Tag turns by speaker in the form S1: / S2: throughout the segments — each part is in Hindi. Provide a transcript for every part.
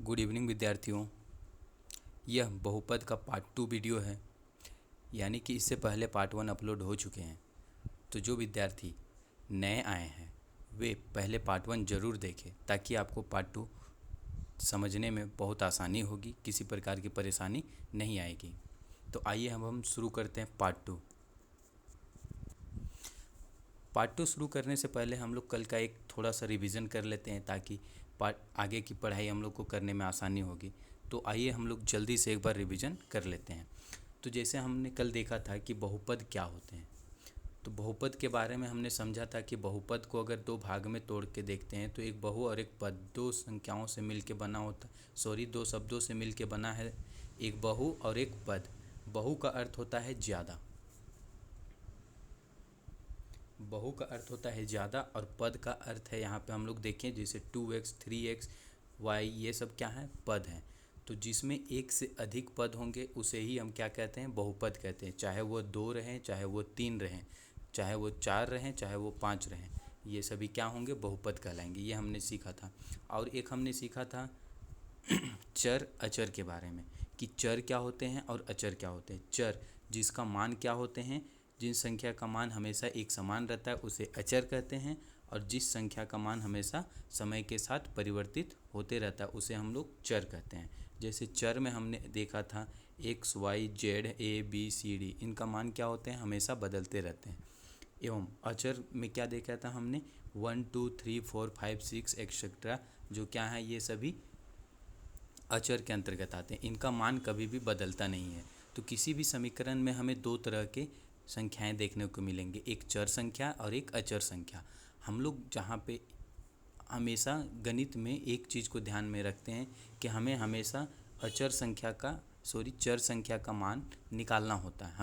S1: गुड इवनिंग विद्यार्थियों। यह बहुपद का पार्ट 2 वीडियो है, यानी कि इससे पहले पार्ट 1 अपलोड हो चुके हैं। तो जो विद्यार्थी नए आए हैं वे पहले पार्ट 1 ज़रूर देखें, ताकि आपको पार्ट 2 समझने में बहुत आसानी होगी, किसी प्रकार की परेशानी नहीं आएगी। तो आइए हम शुरू करते हैं पार्ट 2 शुरू करने से पहले हम लोग कल का एक थोड़ा सा रिवीजन कर लेते हैं, ताकि पार्ट आगे की पढ़ाई हम लोग को करने में आसानी होगी। तो आइए हम लोग जल्दी से एक बार रिवीजन कर लेते हैं। तो जैसे हमने कल देखा था कि बहुपद क्या होते हैं, तो बहुपद के बारे में हमने समझा था कि बहुपद को अगर दो भाग में तोड़ के देखते हैं तो एक बहु और एक पद दो संख्याओं से मिल के बना होता दो शब्दों से मिल के बना है एक बहु और एक पद। बहु का अर्थ होता है ज़्यादा, बहु का अर्थ होता है ज़्यादा, और पद का अर्थ है, यहाँ पे हम लोग देखें जैसे 2x 3x y, ये सब क्या है, पद हैं। तो जिसमें एक से अधिक पद होंगे उसे ही हम क्या कहते हैं, बहुपद कहते हैं। चाहे वो 2 रहें, चाहे वो 3 रहें, चाहे वो 4 रहें, चाहे वो 5 रहें, ये सभी क्या होंगे, बहुपद कहलाएंगे। ये हमने सीखा था। और एक हमने सीखा था चर अचर के बारे में, कि चर क्या होते हैं और अचर क्या होते हैं। चर जिसका मान क्या होते हैं, जिन संख्या का मान हमेशा एक समान रहता है उसे अचर कहते हैं, और जिस संख्या का मान हमेशा समय के साथ परिवर्तित होते रहता है उसे हम लोग चर कहते हैं। जैसे चर में हमने देखा था X Y Z A B C D, इनका मान क्या होते हैं, हमेशा बदलते रहते हैं। एवं अचर में क्या देखा था हमने 1 2 3 4 5 6 एक्सेट्रा, जो क्या है, ये सभी अचर के अंतर्गत आते हैं। इनका मान कभी भी बदलता नहीं है। तो किसी भी समीकरण में हमें दो तरह के संख्याएं देखने को मिलेंगे, एक चर संख्या और एक अचर संख्या। हम लोग जहाँ पे हमेशा गणित में एक चीज़ को ध्यान में रखते हैं कि हमें हमेशा चर संख्या का मान निकालना होता है।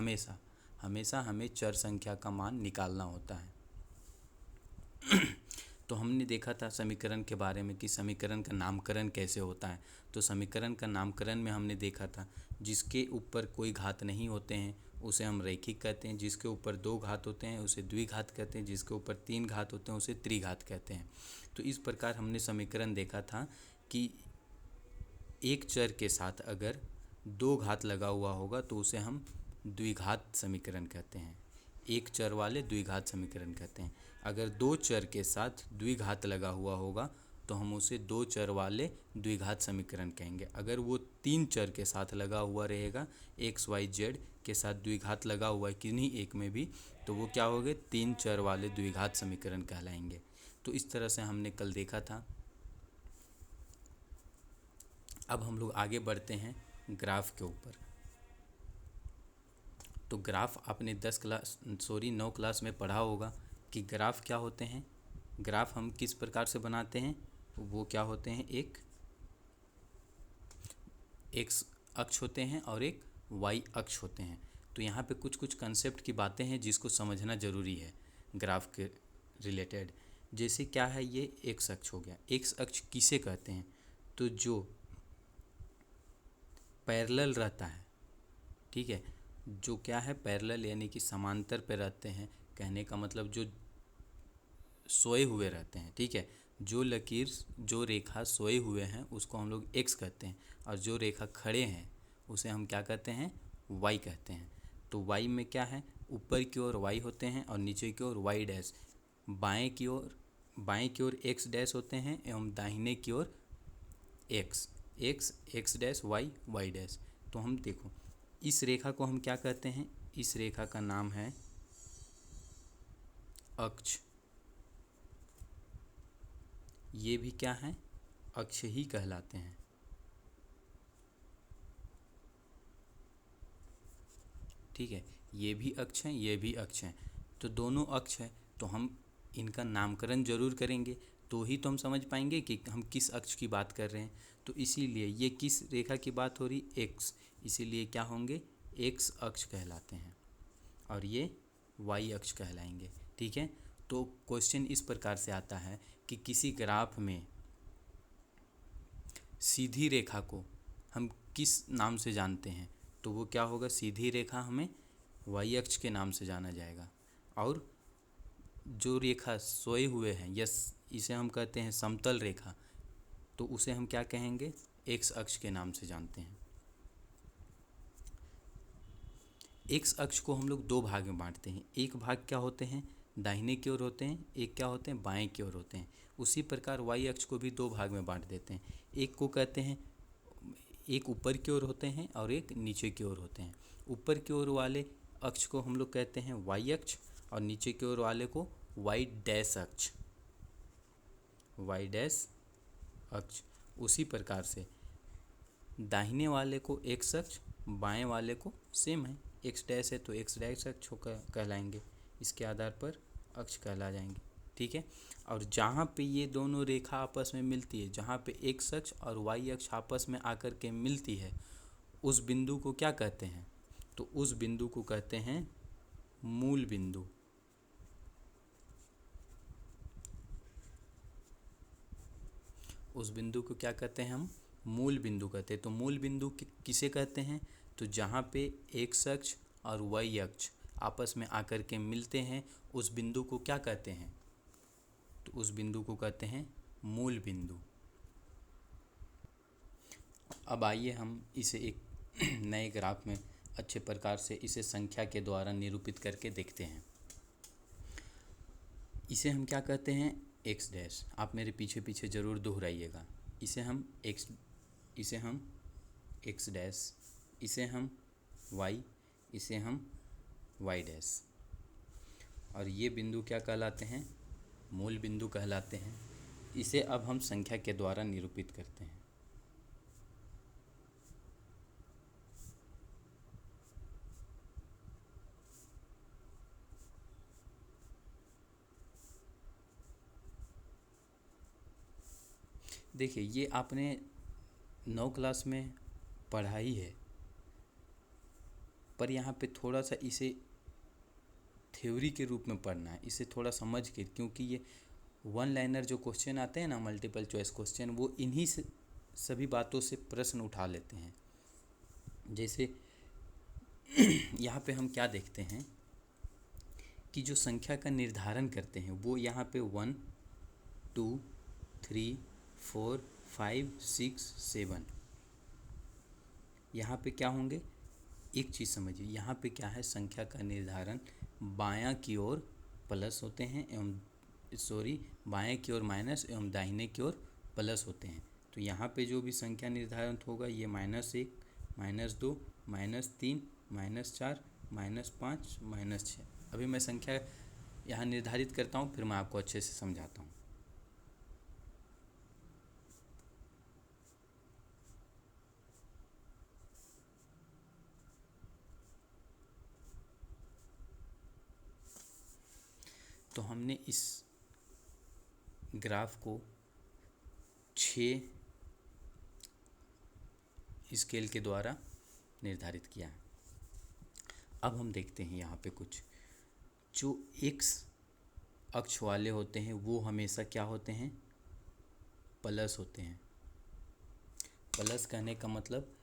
S1: हमेशा हमें चर संख्या का मान निकालना होता है। तो हमने देखा था समीकरण के बारे में कि समीकरण का नामकरण कैसे होता है। तो समीकरण का नामकरण में हमने देखा था जिसके ऊपर कोई घात नहीं होते हैं उसे हम रैखिक कहते हैं, जिसके ऊपर दो घात होते हैं उसे द्विघात कहते हैं, जिसके ऊपर तीन घात होते हैं उसे त्रिघात कहते हैं। तो इस प्रकार हमने समीकरण देखा था कि एक चर के साथ अगर दो घात लगा हुआ होगा तो उसे हम द्विघात समीकरण कहते हैं। एक चर वाले द्विघात समीकरण कहते हैं। अगर दो चर के साथ द्विघात लगा हुआ होगा तो हम उसे दो चर वाले द्विघात समीकरण कहेंगे। अगर वो तीन चर के साथ लगा हुआ रहेगा, एक्स वाई जेड के साथ द्विघात लगा हुआ है किन्हीं एक में भी, तो वो क्या होंगे, तीन चर वाले द्विघात समीकरण कहलाएंगे। तो इस तरह से हमने कल देखा था। अब हम लोग आगे बढ़ते हैं ग्राफ के ऊपर। तो ग्राफ आपने 9 क्लास में पढ़ा होगा कि ग्राफ क्या होते हैं। ग्राफ हम किस प्रकार से बनाते हैं, वो क्या होते हैं, एक एक्स अक्ष होते हैं और एक वाई अक्ष होते हैं। तो यहाँ पे कुछ कुछ कंसेप्ट की बातें हैं जिसको समझना ज़रूरी है ग्राफ के रिलेटेड। जैसे क्या है, ये एक्स अक्ष हो गया। एक्स अक्ष किसे कहते हैं, तो जो पैरेलल रहता है, ठीक है, जो क्या है, पैरेलल यानी कि समांतर पे रहते हैं। कहने का मतलब जो सोए हुए रहते हैं, ठीक है। जो रेखा सोए हुए हैं उसको हम लोग एक्स कहते हैं, और जो रेखा खड़े हैं उसे हम क्या कहते हैं, वाई कहते हैं। तो वाई में क्या है, ऊपर की ओर वाई होते हैं और नीचे की ओर वाई डैश। बाएं की ओर एक्स डैश होते हैं एवं दाहिने की ओर एक्स डैश वाई डैश। तो हम देखो इस रेखा को हम क्या कहते हैं, इस रेखा का नाम है अक्ष। ये भी क्या है, अक्ष ही कहलाते हैं, ठीक है। ये भी अक्ष हैं, ये भी अक्ष हैं, तो दोनों अक्ष हैं। तो हम इनका नामकरण जरूर करेंगे तो ही तो हम समझ पाएंगे कि हम किस अक्ष की बात कर रहे हैं। तो इसीलिए ये किस रेखा की बात हो रही, एक्स, इसीलिए क्या होंगे, एक्स अक्ष कहलाते हैं, और ये वाई अक्ष कहलाएंगे, ठीक है। तो क्वेश्चन इस प्रकार से आता है कि किसी ग्राफ में सीधी रेखा को हम किस नाम से जानते हैं, तो वो क्या होगा, सीधी रेखा हमें वाई अक्ष के नाम से जाना जाएगा। और जो रेखा सोए हुए हैं, यस, इसे हम कहते हैं समतल रेखा, तो उसे हम क्या कहेंगे, एक्स अक्ष के नाम से जानते हैं। एक्स अक्ष को हम लोग दो भाग में बांटते हैं, एक भाग क्या होते हैं, दाहिने की ओर होते हैं, एक क्या होते हैं, बाएं की ओर होते हैं। उसी प्रकार वाई अक्ष को भी दो भाग में बांट देते हैं, एक को कहते हैं, एक ऊपर की ओर होते हैं और एक नीचे की ओर होते हैं। ऊपर की ओर वाले अक्ष को हम लोग कहते हैं वाई अक्ष और नीचे की ओर वाले को वाई डैश अक्ष, वाई डैश अक्ष। उसी प्रकार से दाहिने वाले को एक्स अक्ष, बाएं वाले को सेम है, एक्स डैश है तो एक्स डैश अक्ष कहलाएंगे, इसके आधार पर अक्ष कहला जाएंगे। ठीक है। और जहाँ पे ये दोनों रेखा आपस में मिलती है, जहाँ पे एक्स अक्ष और वाई अक्ष आपस में आकर के मिलती है, उस बिंदु को क्या कहते हैं, तो उस बिंदु को कहते हैं मूल बिंदु। उस बिंदु को क्या कहते हैं हम, मूल बिंदु कहते हैं। तो मूल बिंदु किसे कहते हैं, तो जहाँ पे एक्स अक्ष और वाई अक्ष आपस में आकर के मिलते हैं, उस बिंदु को क्या कहते हैं, तो उस बिंदु को कहते हैं मूल बिंदु। अब आइए हम इसे एक नए ग्राफ में अच्छे प्रकार से इसे संख्या के द्वारा निरूपित करके देखते हैं। इसे हम क्या कहते हैं, एक्स डैश। आप मेरे पीछे पीछे ज़रूर दोहराइएगा। इसे हम एक्स डैश, इसे हम वाई, इसे हम वाई डैश। और ये बिंदु क्या कहलाते हैं, मूल बिंदु कहलाते हैं। इसे अब हम संख्या के द्वारा निरूपित करते हैं। देखिए, ये आपने 9 क्लास में पढ़ा ही है, पर यहाँ पे थोड़ा सा इसे थ्योरी के रूप में पढ़ना है, इसे थोड़ा समझ के, क्योंकि ये वन लाइनर जो क्वेश्चन आते हैं ना, मल्टीपल चॉइस क्वेश्चन, वो इन्हीं से सभी बातों से प्रश्न उठा लेते हैं। जैसे यहाँ पे हम क्या देखते हैं कि जो संख्या का निर्धारण करते हैं वो यहाँ पे 1 2 3 4 5 6 7, यहाँ पे क्या होंगे, एक चीज़ समझिए, यहाँ पे क्या है, संख्या का निर्धारण बायां की ओर प्लस होते हैं एवं बाएं की ओर माइनस एवं दाहिने की ओर प्लस होते हैं। तो यहाँ पे जो भी संख्या निर्धारण होगा, ये -1 -2 -3 -4 -5 -6। अभी मैं संख्या यहाँ निर्धारित करता हूँ, फिर मैं आपको अच्छे से समझाता हूँ। तो हमने इस ग्राफ को 6 स्केल के द्वारा निर्धारित किया है। अब हम देखते हैं यहाँ पे कुछ जो एक्स अक्ष वाले होते हैं वो हमेशा क्या होते हैं, प्लस होते हैं। प्लस कहने का मतलब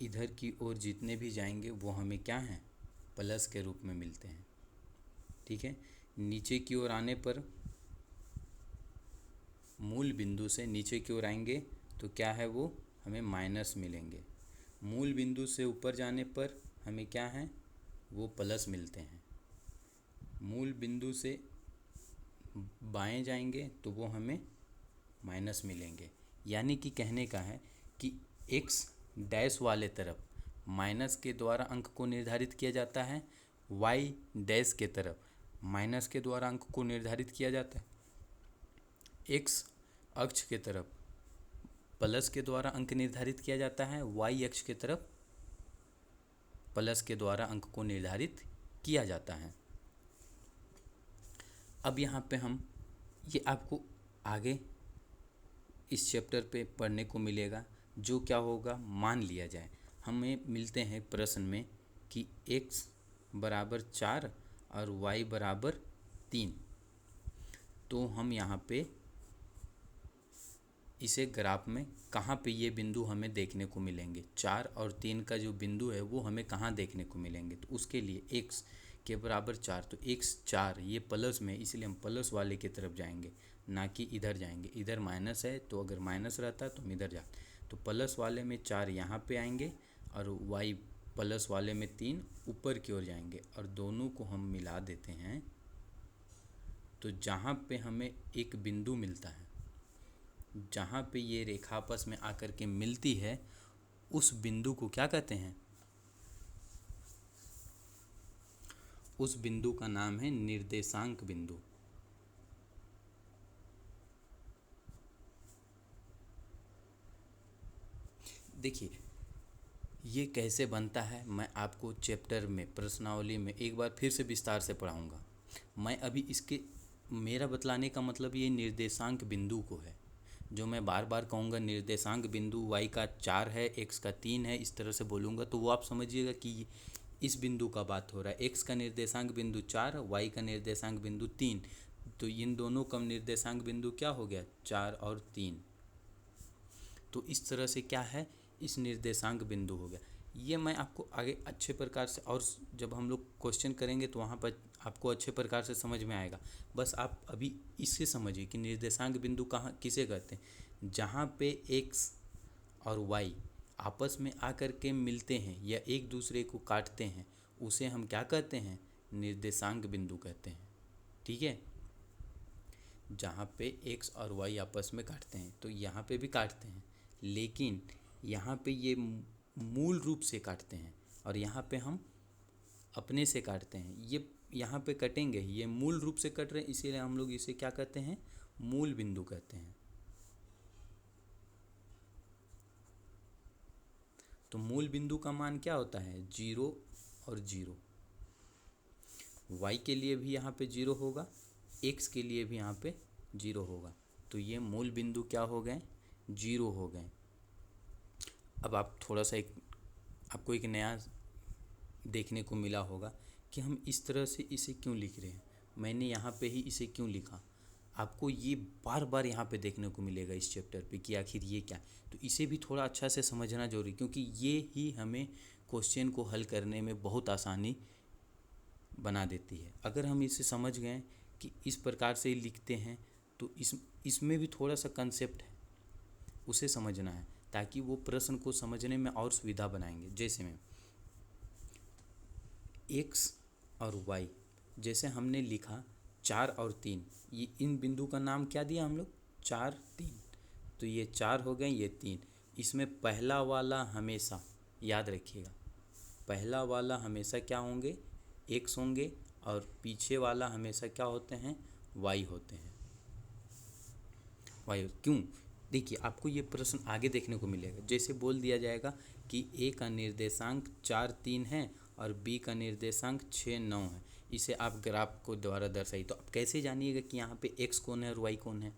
S1: इधर की ओर जितने भी जाएंगे वो हमें क्या हैं, प्लस के रूप में मिलते हैं। ठीक है। नीचे की ओर आने पर, मूल बिंदु से नीचे की ओर आएंगे तो क्या है, वो हमें माइनस मिलेंगे। मूल बिंदु से ऊपर जाने पर हमें क्या है, वो प्लस मिलते हैं। मूल बिंदु से बाएं जाएंगे तो वो हमें माइनस मिलेंगे। यानी कि कहने का है कि एक्स डैश वाले तरफ माइनस के द्वारा अंक को निर्धारित किया जाता है, वाई डैश के तरफ माइनस के द्वारा अंक को निर्धारित किया जाता है, एक्स अक्ष के तरफ प्लस के द्वारा अंक निर्धारित किया जाता है, वाई अक्ष के तरफ प्लस के द्वारा अंक को निर्धारित किया जाता है। अब यहाँ पे हम ये आपको आगे इस चैप्टर पे पढ़ने को मिलेगा। जो क्या होगा, मान लिया जाए हमें मिलते हैं प्रश्न में कि x बराबर 4 और y बराबर 3, तो हम यहाँ पे इसे ग्राफ में कहाँ पे ये बिंदु हमें देखने को मिलेंगे, 4 और 3 का जो बिंदु है वो हमें कहाँ देखने को मिलेंगे। तो उसके लिए x के बराबर 4, तो x 4 ये प्लस में, इसलिए हम प्लस वाले की तरफ जाएंगे, ना कि इधर जाएंगे। इधर माइनस है तो अगर माइनस रहता तो हम इधर जाते। तो प्लस वाले में 4 यहाँ पे आएंगे और y प्लस वाले में 3 ऊपर की ओर जाएंगे, और दोनों को हम मिला देते हैं। तो जहाँ पे हमें एक बिंदु मिलता है, जहाँ पे ये रेखा आपस में आकर के मिलती है, उस बिंदु को क्या कहते हैं? उस बिंदु का नाम है निर्देशांक बिंदु। देखिए ये कैसे बनता है मैं आपको चैप्टर में प्रश्नावली में एक बार फिर से विस्तार से पढ़ाऊंगा। मैं अभी इसके मेरा बतलाने का मतलब ये निर्देशांक बिंदु को है, जो मैं बार बार कहूँगा निर्देशांक बिंदु y का 4 है, x का 3 है, इस तरह से बोलूँगा तो वो आप समझिएगा कि इस बिंदु का बात हो रहा है। x का निर्देशांक बिंदु 4, y का निर्देशांक बिंदु 3, तो इन दोनों का निर्देशांक बिंदु क्या हो गया? 4 और 3। तो इस तरह से क्या है, इस निर्देशांक बिंदु हो गया। ये मैं आपको आगे अच्छे प्रकार से, और जब हम लोग क्वेश्चन करेंगे तो वहाँ पर आपको अच्छे प्रकार से समझ में आएगा। बस आप अभी इससे समझिए कि निर्देशांक बिंदु कहाँ किसे कहते हैं? जहाँ पे x और y आपस में आकर के मिलते हैं या एक दूसरे को काटते हैं, उसे हम क्या कहते हैं? निर्देशांक बिंदु कहते हैं। ठीक है, जहाँ पे x और y आपस में काटते हैं, तो यहाँ पे भी काटते हैं, लेकिन यहाँ पे ये मूल रूप से काटते हैं और यहाँ पे हम अपने से काटते हैं। ये यहाँ पे कटेंगे, ये मूल रूप से कट रहे हैं, इसीलिए हम लोग इसे क्या कहते हैं? मूल बिंदु कहते हैं। तो मूल बिंदु का मान क्या होता है? 0 और 0। y के लिए भी यहाँ पे 0 होगा, x के लिए भी यहाँ पे 0 होगा। तो ये मूल बिंदु क्या हो गए? 0 हो गए। अब आप थोड़ा सा आपको एक नया देखने को मिला होगा कि हम इस तरह से इसे क्यों लिख रहे हैं, मैंने यहाँ पे ही इसे क्यों लिखा। आपको ये बार बार यहाँ पे देखने को मिलेगा इस चैप्टर पे कि आखिर ये क्या है। तो इसे भी थोड़ा अच्छा से समझना जरूरी, क्योंकि ये ही हमें क्वेश्चन को हल करने में बहुत आसानी बना देती है। अगर हम इसे समझ गए कि इस प्रकार से लिखते हैं, तो इसमें भी थोड़ा सा कंसेप्ट है, उसे समझना है, ताकि वो प्रश्न को समझने में और सुविधा बनाएंगे। जैसे में x और y, जैसे हमने लिखा 4 और 3, ये इन बिंदु का नाम क्या दिया हम लोग? 4 3। तो ये 4 हो गए, ये 3। इसमें पहला वाला हमेशा याद रखिएगा, पहला वाला हमेशा क्या होंगे? x होंगे, और पीछे वाला हमेशा क्या होते हैं? y होते हैं। y क्यों? देखिए आपको ये प्रश्न आगे देखने को मिलेगा। जैसे बोल दिया जाएगा कि a का निर्देशांक 4 3 है और b का निर्देशांक 6 9 है, इसे आप ग्राफ को द्वारा दर्शाइए। तो आप कैसे जानिएगा कि यहाँ पे x कौन है और y कौन है?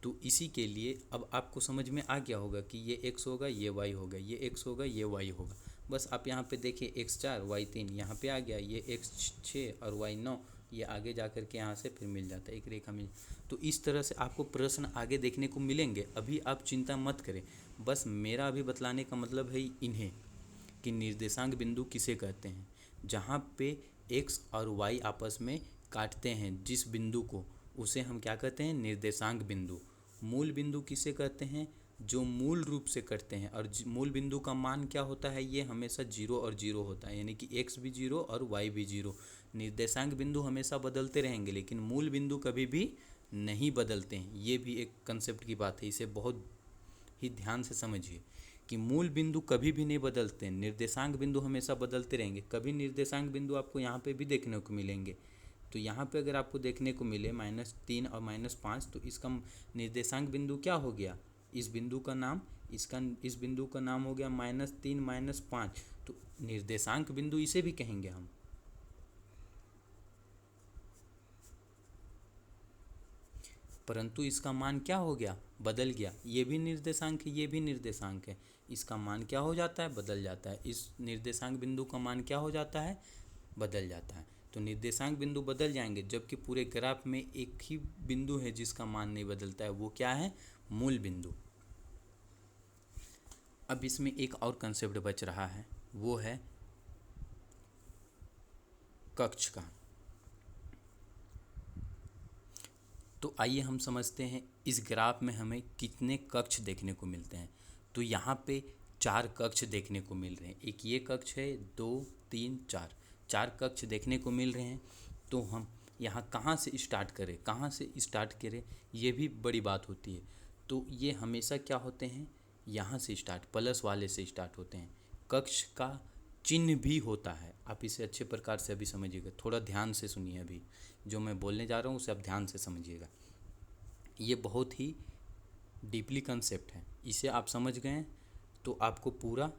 S1: तो इसी के लिए अब आपको समझ में आ गया होगा कि ये x होगा, ये y होगा, ये x होगा, ये y होगा। बस आप यहाँ पे देखिए x 4 y 3 यहाँ पे आ गया, ये x 6 और y 9, ये आगे जा कर के यहाँ से फिर मिल जाता है, एक रेखा मिल। तो इस तरह से आपको प्रश्न आगे देखने को मिलेंगे। अभी आप चिंता मत करें, बस मेरा अभी बतलाने का मतलब है इन्हें कि निर्देशांक बिंदु किसे कहते हैं। जहाँ पे x और y आपस में काटते हैं जिस बिंदु को, उसे हम क्या कहते हैं? निर्देशांक बिंदु। मूल बिंदु किसे कहते हैं? जो मूल रूप से कटते हैं। और मूल बिंदु का मान क्या होता है? ये हमेशा 0 और 0 होता है, यानी कि x भी 0 और y भी 0। निर्देशांक बिंदु हमेशा बदलते रहेंगे, लेकिन मूल बिंदु कभी भी नहीं बदलते हैं। ये भी एक कंसेप्ट की बात है, इसे बहुत ही ध्यान से समझिए कि मूल बिंदु कभी भी नहीं बदलते हैं, निर्देशांक बिंदु हमेशा बदलते रहेंगे। कभी निर्देशांक बिंदु आपको यहाँ पे भी देखने को मिलेंगे। तो यहाँ पे अगर आपको देखने को मिले -3 और -5, तो इसका निर्देशांक बिंदु क्या हो गया? इस बिंदु का नाम इस बिंदु का नाम हो गया -3 -5। तो निर्देशांक बिंदु इसे भी कहेंगे हम। परंतु इसका मान क्या हो गया? बदल गया। ये भी निर्देशांक है, ये भी निर्देशांक है, इसका मान क्या हो जाता है? बदल जाता है। इस निर्देशांक बिंदु का मान क्या हो जाता है? बदल जाता है। तो निर्देशांक बिंदु बदल जाएंगे, जबकि पूरे ग्राफ में एक ही बिंदु है जिसका मान नहीं बदलता है, वो क्या है? मूल बिंदु। अब इसमें एक और कंसेप्ट बच रहा है, वो है कक्ष का। तो आइए हम समझते हैं इस ग्राफ में हमें कितने कक्ष देखने को मिलते हैं। तो यहाँ पे 4 कक्ष देखने को मिल रहे हैं। एक ये कक्ष है, 2 3 4, 4 कक्ष देखने को मिल रहे हैं। तो हम यहाँ कहाँ से स्टार्ट करें, कहाँ से स्टार्ट करें, ये भी बड़ी बात होती है। तो ये हमेशा क्या होते हैं, यहाँ से स्टार्ट, प्लस वाले से स्टार्ट होते हैं। कक्ष का चिन्ह भी होता है, आप इसे अच्छे प्रकार से अभी समझिएगा, थोड़ा ध्यान से सुनिए। अभी जो मैं बोलने जा रहा हूँ उसे आप ध्यान से समझिएगा। ये बहुत ही डीपली कंसेप्ट है, इसे आप समझ गए हैं तो आपको पूरा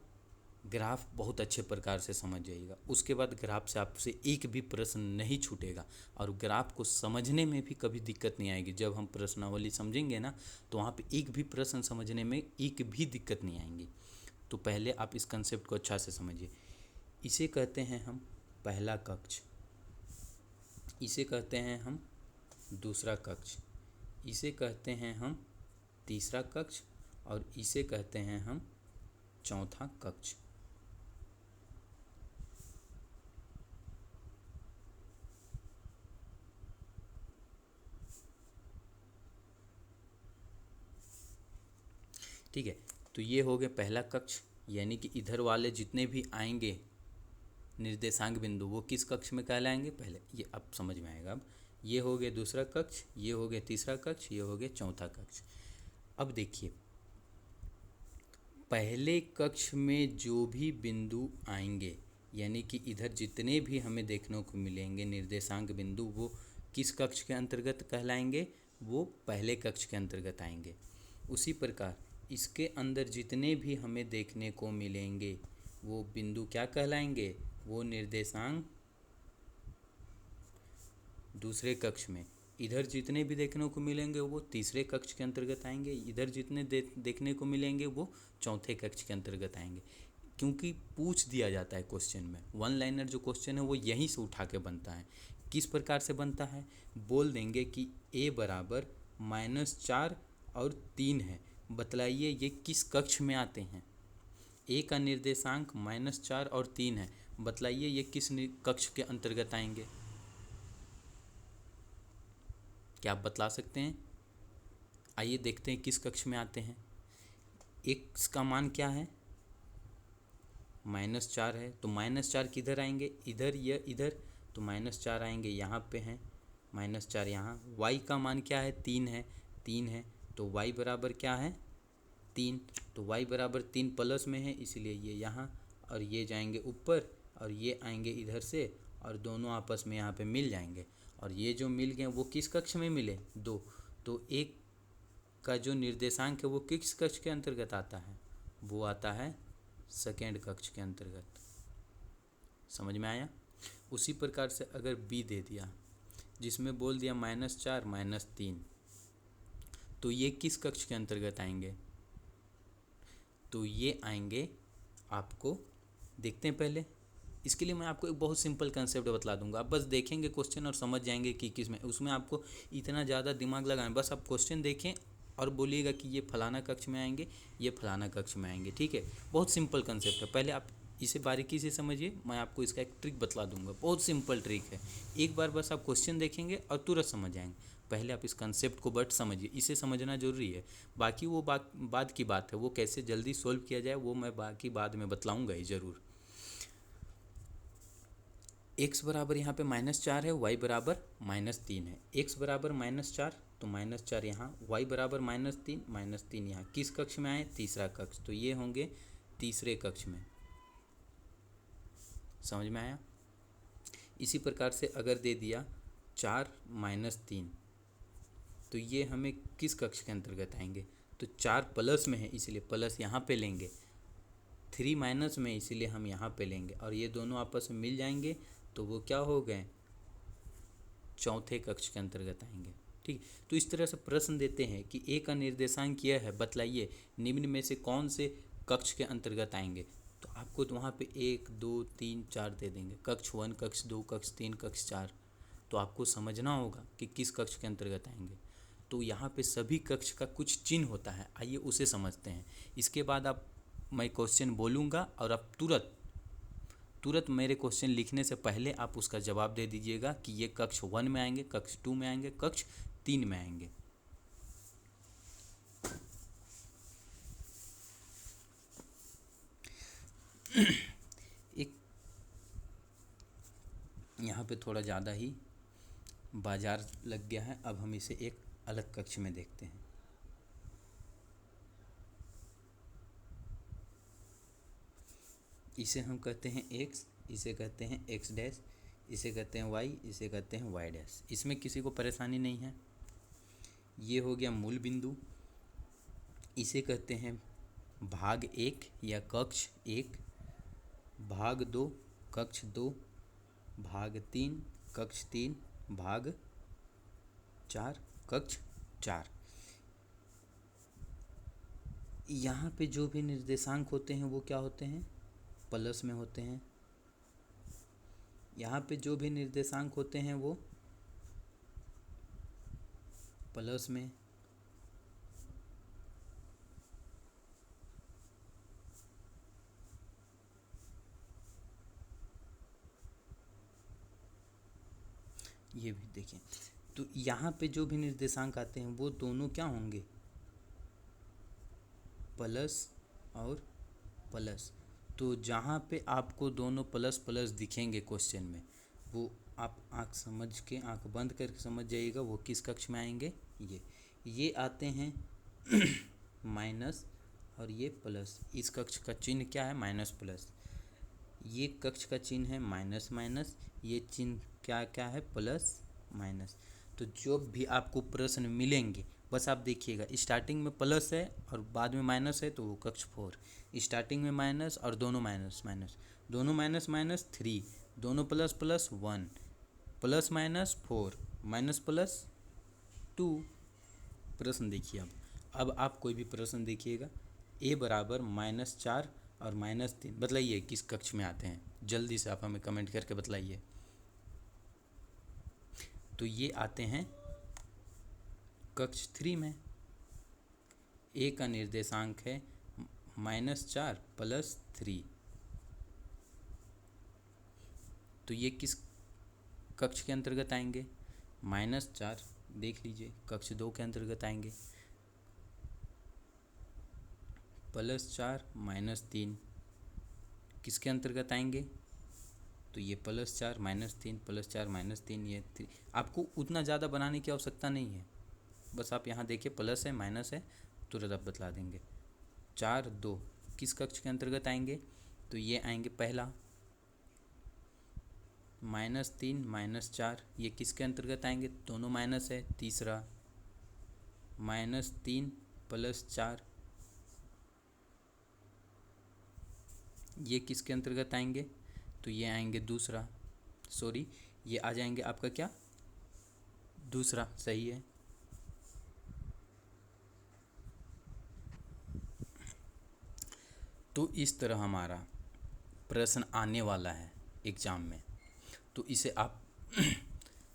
S1: ग्राफ बहुत अच्छे प्रकार से समझ जाइएगा। उसके बाद ग्राफ से आपसे एक भी प्रश्न नहीं छूटेगा और ग्राफ को समझने में भी कभी दिक्कत नहीं आएगी। जब हम प्रश्नावली समझेंगे ना तो वहाँ पे एक भी प्रश्न समझने में एक भी दिक्कत नहीं आएंगी। तो पहले आप इस कंसेप्ट को अच्छा से समझिए। इसे कहते हैं हम पहला कक्ष, इसे कहते हैं हम दूसरा कक्ष, इसे कहते हैं हम तीसरा कक्ष और इसे कहते हैं हम चौथा कक्ष। ठीक है, तो ये हो गया पहला कक्ष, यानी कि इधर वाले जितने भी आएंगे निर्देशांक बिंदु वो किस कक्ष में कहलाएंगे, पहले, ये अब समझ में आएगा। अब ये हो गया दूसरा कक्ष, ये हो गया तीसरा कक्ष, ये हो गया चौथा कक्ष। अब देखिए पहले कक्ष में जो भी बिंदु आएंगे, यानी कि इधर जितने भी हमें देखने को मिलेंगे निर्देशांक बिंदु, वो किस कक्ष के अंतर्गत कहलाएंगे, वो पहले कक्ष के अंतर्गत आएंगे। उसी प्रकार इसके अंदर जितने भी हमें देखने को मिलेंगे वो बिंदु क्या कहलाएंगे, वो निर्देशांक दूसरे कक्ष में। इधर जितने भी देखने को मिलेंगे वो तीसरे कक्ष के अंतर्गत आएंगे, इधर जितने देखने को मिलेंगे वो चौथे कक्ष के अंतर्गत आएंगे। क्योंकि पूछ दिया जाता है क्वेश्चन में, वन लाइनर जो क्वेश्चन है वो यहीं से उठा के बनता है। किस प्रकार से बनता है, बोल देंगे कि a बराबर -4 और 3 है, बतलाइए ये किस कक्ष में आते हैं। a का निर्देशांक -4 और 3 है, बतलाइए ये किस कक्ष के अंतर्गत आएंगे। क्या आप बतला सकते हैं? आइए देखते हैं किस कक्ष में आते हैं। x का मान क्या है, -4 है, तो -4 किधर आएंगे, इधर या इधर, तो -4 आएंगे, यहाँ पे हैं -4 यहाँ। y का मान क्या है, 3 है, 3 है, तो y बराबर क्या है 3, तो y बराबर 3 प्लस में है, इसलिए ये यहाँ और ये जाएंगे ऊपर और ये आएंगे इधर से और दोनों आपस में यहाँ पे मिल जाएंगे। और ये जो मिल गए वो किस कक्ष में मिले, 2, तो एक का जो निर्देशांक है वो किस कक्ष के अंतर्गत आता है, वो आता है सेकेंड कक्ष के अंतर्गत। समझ में आया? उसी प्रकार से अगर b दे दिया जिसमें बोल दिया -4 -3, तो ये किस कक्ष के अंतर्गत आएंगे, तो ये आएंगे आपको, देखते हैं पहले। इसके लिए मैं आपको एक बहुत सिंपल कंसेप्ट बतला दूंगा, आप बस देखेंगे क्वेश्चन और समझ जाएंगे कि किस में, उसमें आपको इतना ज़्यादा दिमाग लगाना, बस आप क्वेश्चन देखें और बोलिएगा कि ये फलाना कक्ष में आएंगे, ये फलाना कक्ष में आएंगे। ठीक है, बहुत सिंपल कंसेप्ट है, पहले आप इसे बारीकी से समझिए। मैं आपको इसका एक ट्रिक बतला दूंगा, बहुत सिंपल ट्रिक है, एक बार बस आप क्वेश्चन देखेंगे और तुरंत समझ जाएंगे। पहले आप इस कंसेप्ट को बट समझिए, इसे समझना जरूरी है। बाकी वो बाद की बात है, वो कैसे जल्दी सोल्व किया जाए वो मैं बाकी बाद में बतलाऊँगा ही ज़रूर। x बराबर यहाँ पे -4 है, y बराबर -3 है। x बराबर -4 तो -4 यहाँ, y बराबर -3 यहाँ, किस कक्ष में आए, तीसरा कक्ष, तो ये होंगे तीसरे कक्ष में। समझ में आया? इसी प्रकार से अगर दे दिया 4 -3, तो ये हमें किस कक्ष के अंतर्गत आएंगे, तो 4 प्लस में है इसलिए प्लस यहाँ पे लेंगे, 3 माइनस में इसीलिए हम यहाँ पे लेंगे और ये दोनों आपस में मिल जाएंगे तो वो क्या हो गए, चौथे कक्ष के अंतर्गत आएंगे। ठीक, तो इस तरह से प्रश्न देते हैं कि a का निर्देशांक यह है, बतलाइए निम्न में से कौन से कक्ष के अंतर्गत आएंगे। तो आपको तो वहाँ पे 1 2 3 4 दे देंगे, कक्ष 1 कक्ष 2 कक्ष 3 कक्ष 4, तो आपको समझना होगा कि किस कक्ष के अंतर्गत आएंगे। तो यहाँ पे सभी कक्ष का कुछ चिन्ह होता है, आइए उसे समझते हैं। इसके बाद मैं क्वेश्चन बोलूँगा और आप तुरंत तुरंत मेरे क्वेश्चन लिखने से पहले आप उसका जवाब दे दीजिएगा कि ये कक्ष 1 में आएंगे, कक्ष 2 में आएंगे, कक्ष 3 में आएंगे। एक यहाँ पे थोड़ा ज़्यादा ही बाजार लग गया है, अब हम इसे एक अलग कक्ष में देखते हैं। इसे हम कहते हैं x, इसे कहते हैं x डैश, इसे कहते हैं y, इसे कहते हैं y डैश। इसमें किसी को परेशानी नहीं है। ये हो गया मूल बिंदु, इसे कहते हैं भाग 1 या कक्ष 1, भाग 2 कक्ष 2, भाग 3 कक्ष 3, भाग 4 कक्ष 4। यहाँ पे जो भी निर्देशांक होते हैं वो क्या होते हैं? प्लस में होते हैं। यहाँ पे जो भी निर्देशांक होते हैं वो प्लस में। ये भी देखें, तो यहाँ पे जो भी निर्देशांक आते हैं वो दोनों क्या होंगे? प्लस और प्लस। तो जहाँ पे आपको दोनों प्लस प्लस दिखेंगे क्वेश्चन में, वो आप आँख समझ के, आँख बंद करके समझ जाइएगा वो किस कक्ष में आएंगे। ये आते हैं माइनस और ये प्लस। इस कक्ष का चिन्ह क्या है? Minus plus. ये कक्ष का चिन्ह है माइनस माइनस, ये चिन्ह क्या क्या है? Plus minus. तो जो भी आपको प्रश्न मिलेंगे बस आप देखिएगा, स्टार्टिंग में प्लस है और बाद में माइनस है तो वो कक्ष 4, स्टार्टिंग में माइनस और दोनों माइनस माइनस, दोनों माइनस माइनस 3, दोनों plus plus 1, plus minus 4, minus plus 2। प्रश्न देखिए अब आप कोई भी प्रश्न देखिएगा, a बराबर -4 और -3, बतलाइए किस कक्ष में आते हैं? जल्दी से आप हमें कमेंट करके बतलाइए। तो ये आते हैं कक्ष 3 में। a का निर्देशांक है -4 + 3। तो ये किस कक्ष के अंतर्गत आएंगे? -4 देख लीजिए, कक्ष 2 के अंतर्गत आएंगे। +4 -3 किसके अंतर्गत आएंगे? तो ये +4 -3 +4 -3, ये 3। आपको उतना ज़्यादा बनाने की आवश्यकता नहीं है, बस आप यहाँ देखिए प्लस है माइनस है तुरंत आप बतला देंगे। 4 2 किस कक्ष के अंतर्गत आएंगे? तो ये आएंगे पहला। -3 -4 ये किसके अंतर्गत आएंगे? दोनों माइनस है। तीसरा -3 + 4 ये किसके अंतर्गत आएंगे? तो ये आएंगे दूसरा, सॉरी ये आ जाएंगे आपका क्या? दूसरा, सही है। तो इस तरह हमारा प्रश्न आने वाला है एग्ज़ाम में, तो इसे आप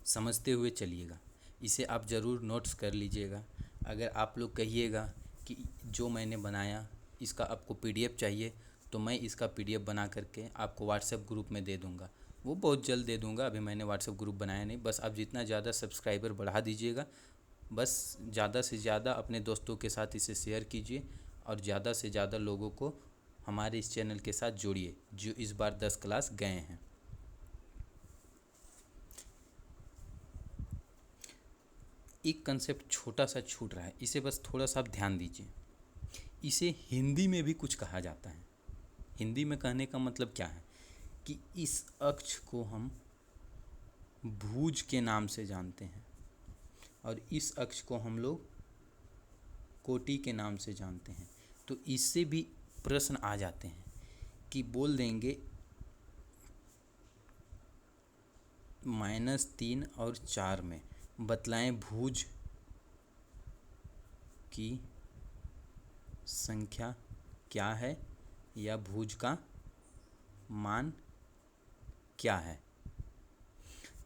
S1: समझते हुए चलिएगा, इसे आप ज़रूर नोट्स कर लीजिएगा। अगर आप लोग कहिएगा कि जो मैंने बनाया इसका आपको PDF चाहिए, तो मैं इसका PDF बना करके आपको व्हाट्सएप ग्रुप में दे दूँगा। वो बहुत जल्द दे दूँगा, अभी मैंने व्हाट्सएप ग्रुप बनाया नहीं। बस आप जितना ज़्यादा सब्सक्राइबर बढ़ा दीजिएगा, बस ज़्यादा से ज़्यादा अपने दोस्तों के साथ इसे शेयर कीजिए और ज़्यादा से ज़्यादा लोगों को हमारे इस चैनल के साथ जोड़िए जो इस बार 10 क्लास गए हैं। एक कंसेप्ट छोटा सा छूट रहा है, इसे बस थोड़ा सा आप ध्यान दीजिए। इसे हिंदी में भी कुछ कहा जाता है। हिंदी में कहने का मतलब क्या है कि इस अक्ष को हम भुज के नाम से जानते हैं और इस अक्ष को हम लोग कोटि के नाम से जानते हैं। तो इससे भी प्रश्न आ जाते हैं कि बोल देंगे -3 और 4 में बतलाएं भुज की संख्या क्या है या भुज का मान क्या है।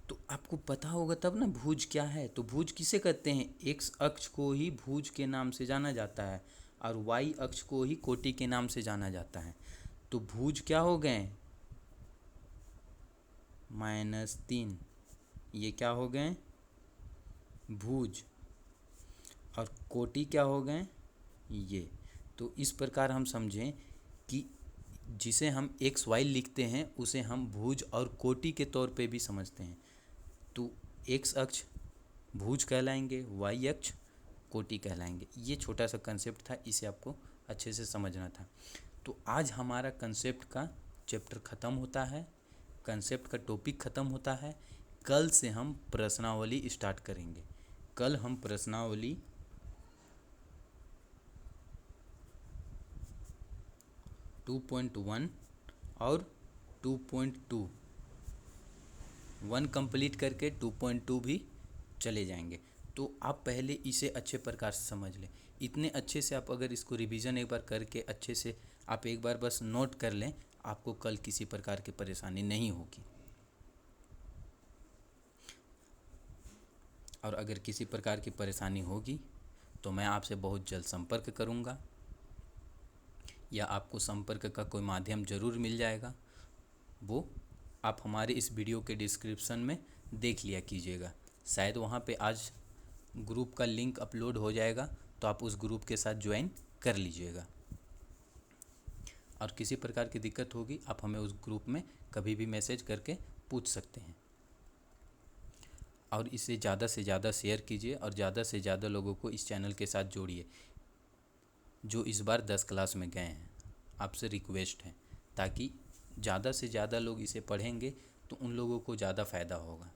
S1: तो आपको पता होगा तब ना भुज क्या है। तो भुज किसे कहते हैं? x अक्ष को ही भुज के नाम से जाना जाता है और y अक्ष को ही कोटि के नाम से जाना जाता है। तो भुज क्या हो गए? -3, ये क्या हो गए, भुज, और कोटि क्या हो गए, ये। तो इस प्रकार हम समझें कि जिसे हम एक्स वाई लिखते हैं उसे हम भुज और कोटि के तौर पे भी समझते हैं। तो एक्स अक्ष भुज कहलाएंगे, वाई अक्ष कोटि कहलाएंगे। ये छोटा सा कंसेप्ट था, इसे आपको अच्छे से समझना था। तो आज हमारा कंसेप्ट का चैप्टर ख़त्म होता है, कंसेप्ट का टॉपिक ख़त्म होता है। कल से हम प्रश्नावली स्टार्ट करेंगे। कल हम प्रश्नावली 2.1 और 2.2 1 कंप्लीट करके 2.2 भी चले जाएंगे। तो आप पहले इसे अच्छे प्रकार से समझ लें। इतने अच्छे से आप अगर इसको रिवीजन एक बार करके अच्छे से आप एक बार बस नोट कर लें, आपको कल किसी प्रकार की परेशानी नहीं होगी। और अगर किसी प्रकार की परेशानी होगी तो मैं आपसे बहुत जल्द संपर्क करूंगा, या आपको संपर्क का कोई माध्यम ज़रूर मिल जाएगा। वो आप हमारे इस वीडियो के डिस्क्रिप्शन में देख लिया कीजिएगा। शायद वहाँ पे आज ग्रुप का लिंक अपलोड हो जाएगा, तो आप उस ग्रुप के साथ ज्वाइन कर लीजिएगा। और किसी प्रकार की दिक्कत होगी आप हमें उस ग्रुप में कभी भी मैसेज करके पूछ सकते हैं। और इसे ज़्यादा से ज़्यादा शेयर कीजिए और ज़्यादा से ज़्यादा लोगों को इस चैनल के साथ जोड़िए जो इस बार 10 क्लास में गए हैं। आपसे रिक्वेस्ट है, ताकि ज़्यादा से ज़्यादा लोग इसे पढ़ेंगे तो उन लोगों को ज़्यादा फ़ायदा होगा।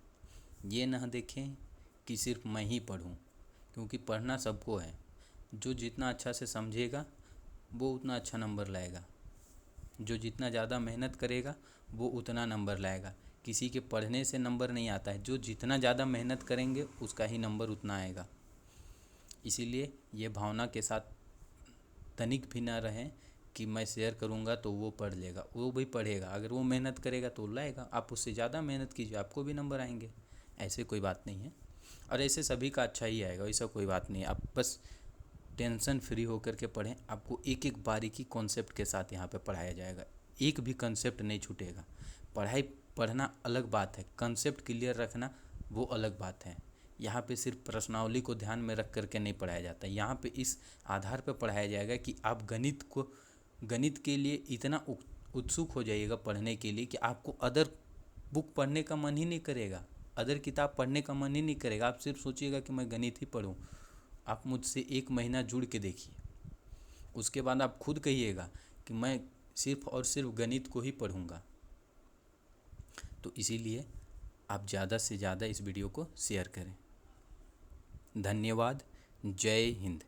S1: ये ना देखें कि सिर्फ मैं ही पढ़ूं, क्योंकि पढ़ना सबको है। जो जितना अच्छा से समझेगा वो उतना अच्छा नंबर लाएगा, जो जितना ज़्यादा मेहनत करेगा वो उतना नंबर लाएगा। किसी के पढ़ने से नंबर नहीं आता है, जो जितना ज़्यादा मेहनत करेंगे उसका ही नंबर उतना आएगा। इसीलिए ये भावना के साथ तनिक भी ना रहें कि मैं शेयर करूँगा तो वो पढ़ लेगा। वो भी पढ़ेगा, अगर वो मेहनत करेगा तो लाएगा। आप उससे ज़्यादा मेहनत कीजिए, आपको भी नंबर आएंगे। ऐसे कोई बात नहीं है, और ऐसे सभी का अच्छा ही आएगा, ऐसा कोई बात नहीं है। आप बस टेंशन फ्री होकर के पढ़ें। आपको एक एक बारीकी कॉन्सेप्ट के साथ यहाँ पे पढ़ाया जाएगा, एक भी कंसेप्ट नहीं छूटेगा। पढ़ाई पढ़ना अलग बात है, कंसेप्ट क्लियर रखना वो अलग बात है। यहाँ पे सिर्फ प्रश्नावली को ध्यान में रख करके नहीं पढ़ाया जाता। यहाँ पे इस आधार पर पढ़ाया जाएगा कि आप गणित के लिए इतना उत्सुक हो जाइएगा पढ़ने के लिए कि आपको अदर बुक पढ़ने का मन ही नहीं करेगा, अदर किताब पढ़ने का मन ही नहीं करेगा। आप सिर्फ सोचिएगा कि मैं गणित ही पढ़ूँ। आप मुझसे 1 महीना जुड़ के देखिए, उसके बाद आप खुद कहिएगा कि मैं सिर्फ और सिर्फ गणित को ही पढ़ूँगा। तो इसीलिए आप ज़्यादा से ज़्यादा इस वीडियो को शेयर करें। धन्यवाद। जय हिंद।